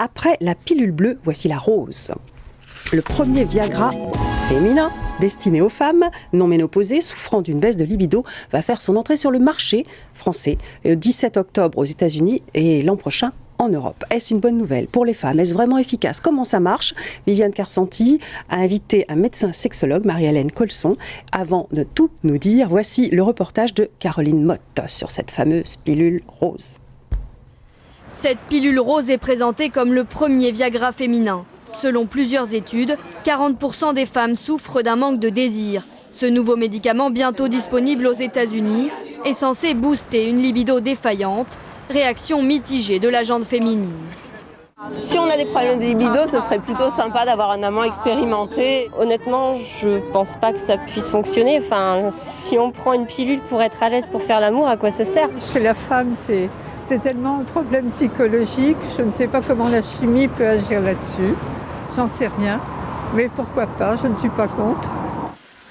Après la pilule bleue, voici la rose. Le premier Viagra féminin destiné aux femmes non ménopausées souffrant d'une baisse de libido va faire son entrée sur le marché français le 17 octobre aux États-Unis et l'an prochain en Europe. Est-ce une bonne nouvelle pour les femmes? Est-ce vraiment efficace? Comment ça marche? Viviane Carsanti a invité un médecin sexologue, Marie-Hélène Colson. Avant de tout nous dire, voici le reportage de Caroline Motte sur cette fameuse pilule rose. Cette pilule rose est présentée comme le premier Viagra féminin. Selon plusieurs études, 40% des femmes souffrent d'un manque de désir. Ce nouveau médicament, bientôt disponible aux États-Unis, est censé booster une libido défaillante. Réaction mitigée de la gente féminine. Si on a des problèmes de libido, ce serait plutôt sympa d'avoir un amant expérimenté. Honnêtement, je pense pas que ça puisse fonctionner. Enfin, si on prend une pilule pour être à l'aise pour faire l'amour, à quoi ça sert? Chez la femme, c'est tellement un problème psychologique. Je ne sais pas comment la chimie peut agir là-dessus. J'en sais rien. Mais pourquoi pas, je ne suis pas contre.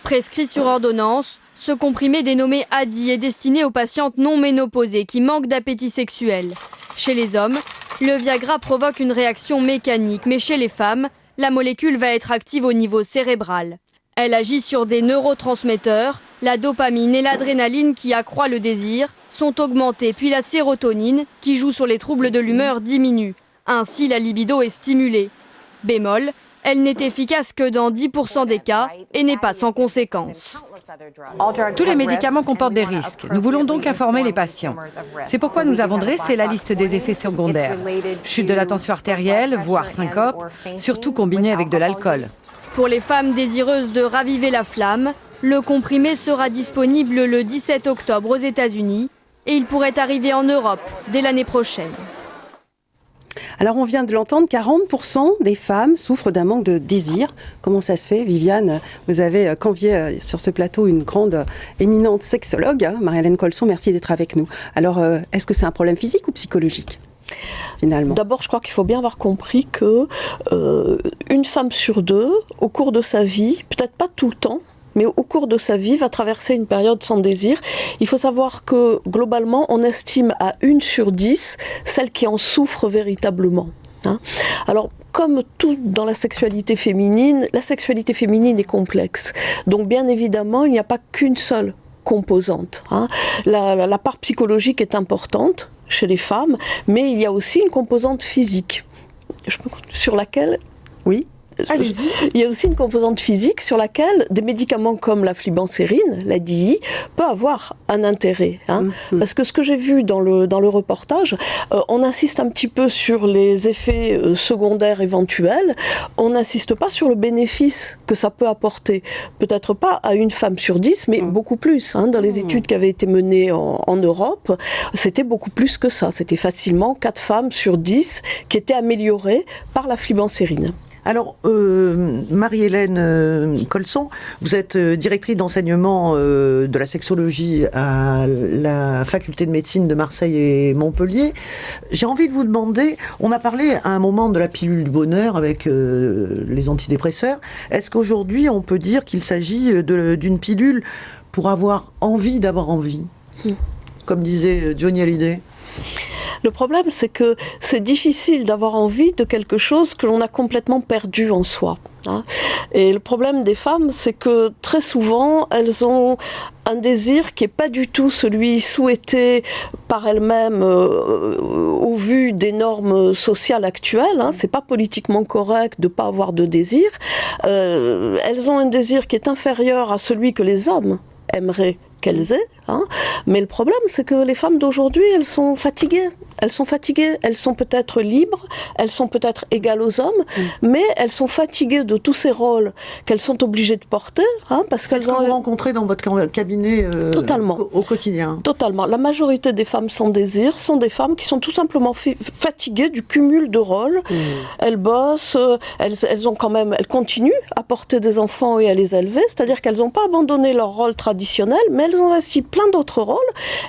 Prescrit sur ordonnance, ce comprimé dénommé Adi est destiné aux patientes non ménopausées qui manquent d'appétit sexuel. Chez les hommes, le Viagra provoque une réaction mécanique, mais chez les femmes, la molécule va être active au niveau cérébral. Elle agit sur des neurotransmetteurs, la dopamine et l'adrénaline qui accroît le désir sont augmentées, puis la sérotonine qui joue sur les troubles de l'humeur diminue. Ainsi, la libido est stimulée. Bémol, elle n'est efficace que dans 10% des cas et n'est pas sans conséquences. Tous les médicaments comportent des risques. Nous voulons donc informer les patients. C'est pourquoi nous avons dressé la liste des effets secondaires. Chute de la tension artérielle, voire syncope, surtout combinée avec de l'alcool. Pour les femmes désireuses de raviver la flamme, le comprimé sera disponible le 17 octobre aux États-Unis et il pourrait arriver en Europe dès l'année prochaine. Alors on vient de l'entendre, 40% des femmes souffrent d'un manque de désir. Comment ça se fait, Viviane? Vous avez convié sur ce plateau une grande, éminente sexologue, Marie-Hélène Colson, merci d'être avec nous. Alors est-ce que c'est un problème physique ou psychologique finalement? D'abord, je crois qu'il faut bien avoir compris que une femme sur deux, au cours de sa vie, peut-être pas tout le temps, mais au cours de sa vie, va traverser une période sans désir. Il faut savoir que, globalement, on estime à 1 sur 10 celles qui en souffrent véritablement. Alors, comme tout dans la sexualité féminine est complexe. Donc, bien évidemment, il n'y a pas qu'une seule composante. La part psychologique est importante chez les femmes, mais il y a aussi une composante physique, sur laquelle... Oui. Allez-y. Il y a aussi une composante physique sur laquelle des médicaments comme la flibansérin, la DI, peut avoir un intérêt. Parce que ce que j'ai vu dans le reportage, on insiste un petit peu sur les effets secondaires éventuels, on n'insiste pas sur le bénéfice que ça peut apporter. Peut-être pas à une femme sur 10, mais beaucoup plus. Dans les études qui avaient été menées en Europe, c'était beaucoup plus que ça. C'était facilement 4 femmes sur 10 qui étaient améliorées par la flibansérin. Alors, Marie-Hélène Colson, vous êtes directrice d'enseignement de la sexologie à la faculté de médecine de Marseille et Montpellier. J'ai envie de vous demander, on a parlé à un moment de la pilule du bonheur avec les antidépresseurs. Est-ce qu'aujourd'hui, on peut dire qu'il s'agit d'une pilule pour avoir envie d'avoir envie, comme disait Johnny Hallyday? Le problème, c'est que c'est difficile d'avoir envie de quelque chose que l'on a complètement perdu en soi. Et le problème des femmes, c'est que très souvent, elles ont un désir qui n'est pas du tout celui souhaité par elles-mêmes au vu des normes sociales actuelles. C'est pas politiquement correct de ne pas avoir de désir. Elles ont un désir qui est inférieur à celui que les hommes aimeraient qu'elles aient. Mais le problème, c'est que les femmes d'aujourd'hui, elles sont fatiguées. Elles sont peut-être libres, elles sont peut-être égales aux hommes, mais elles sont fatiguées de tous ces rôles qu'elles sont obligées de porter, parce qu'elles ont rencontré dans votre cabinet totalement au quotidien. Totalement. La majorité des femmes sans désir sont des femmes qui sont tout simplement fatiguées du cumul de rôles. Elles bossent, elles continuent à porter des enfants et à les élever, c'est-à-dire qu'elles n'ont pas abandonné leur rôle traditionnel, mais elles ont aussi plein d'autres rôles,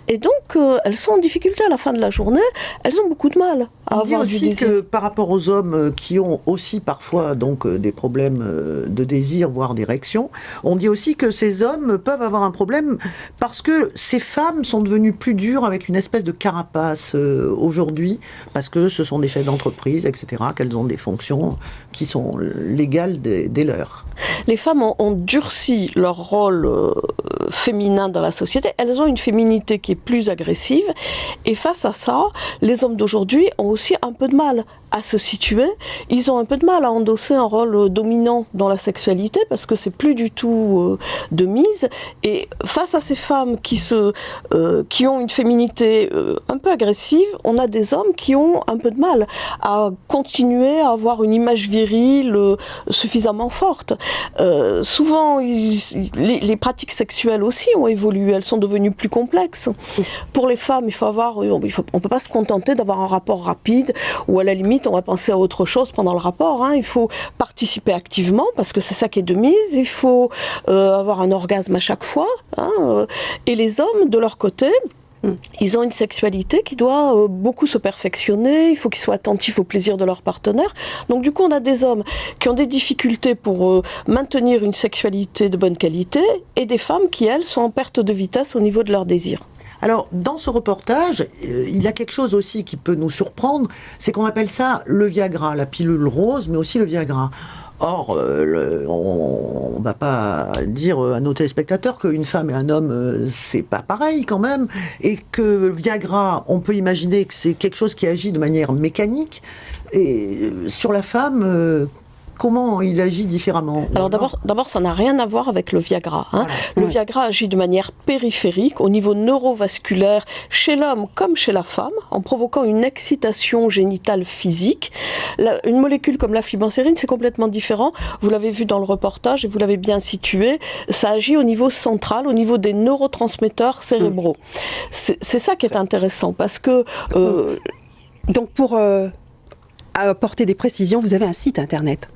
et donc elles sont en difficulté à la fin de la journée, elles ont beaucoup de mal à On dit avoir du aussi désir. que par rapport aux hommes qui ont aussi parfois donc des problèmes de désir, voire d'érection, on dit aussi que ces hommes peuvent avoir un problème parce que ces femmes sont devenues plus dures avec une espèce de carapace aujourd'hui, parce que ce sont des chefs d'entreprise, etc., qu'elles ont des fonctions qui sont légales des leurs. Les femmes ont durci leur rôle féminin dans la société. Elles ont une féminité qui est plus agressive. Et face à ça, les hommes d'aujourd'hui ont aussi un peu de mal à se situer. Ils ont un peu de mal à endosser un rôle dominant dans la sexualité parce que c'est plus du tout de mise. Et face à ces femmes qui ont une féminité un peu agressive, on a des hommes qui ont un peu de mal à continuer à avoir une image virile suffisamment forte. Souvent, les pratiques sexuelles aussi ont évolué. Elles sont devenues plus complexes. Pour les femmes, on peut pas se contenter d'avoir un rapport rapide ou à la limite on va penser à autre chose pendant le rapport. Il faut participer activement parce que c'est ça qui est de mise. Il faut avoir un orgasme à chaque fois. Et les hommes, de leur côté, ils ont une sexualité qui doit beaucoup se perfectionner, il faut qu'ils soient attentifs au plaisir de leur partenaire. Donc du coup, on a des hommes qui ont des difficultés pour maintenir une sexualité de bonne qualité et des femmes qui, elles, sont en perte de vitesse au niveau de leur désir. Alors, dans ce reportage, il y a quelque chose aussi qui peut nous surprendre, c'est qu'on appelle ça le Viagra, la pilule rose, mais aussi le Viagra. Or, on ne va pas dire à nos téléspectateurs qu'une femme et un homme, c'est pas pareil quand même, et que Viagra, on peut imaginer que c'est quelque chose qui agit de manière mécanique, et sur la femme... Comment il agit différemment? Alors d'abord, ça n'a rien à voir avec le Viagra. Voilà. Le Viagra agit de manière périphérique, au niveau neurovasculaire, chez l'homme comme chez la femme, en provoquant une excitation génitale physique. Une molécule comme la fibensérine, c'est complètement différent. Vous l'avez vu dans le reportage et vous l'avez bien situé. Ça agit au niveau central, au niveau des neurotransmetteurs cérébraux. C'est ça qui est intéressant, parce que... Donc pour... apporter des précisions, vous avez un site internet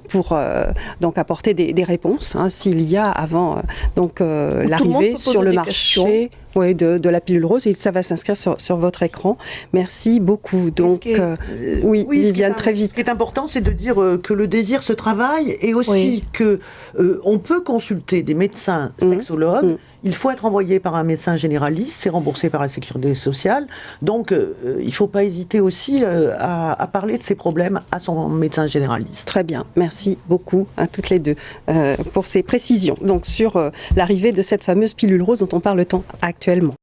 pour donc apporter des réponses s'il y a avant l'arrivée sur le marché de la pilule rose, et ça va s'inscrire sur votre écran. Merci beaucoup. Donc oui, Viviane, très vite. Ce qui est important, c'est de dire que le désir se travaille et aussi que on peut consulter des médecins sexologues. Il faut être envoyé par un médecin généraliste, c'est remboursé par la Sécurité sociale. Donc, il ne faut pas hésiter aussi à parler de ces problèmes à son médecin généraliste. Très bien. Merci beaucoup à toutes les deux pour ces précisions. Donc, sur l'arrivée de cette fameuse pilule rose dont on parle tant actuellement.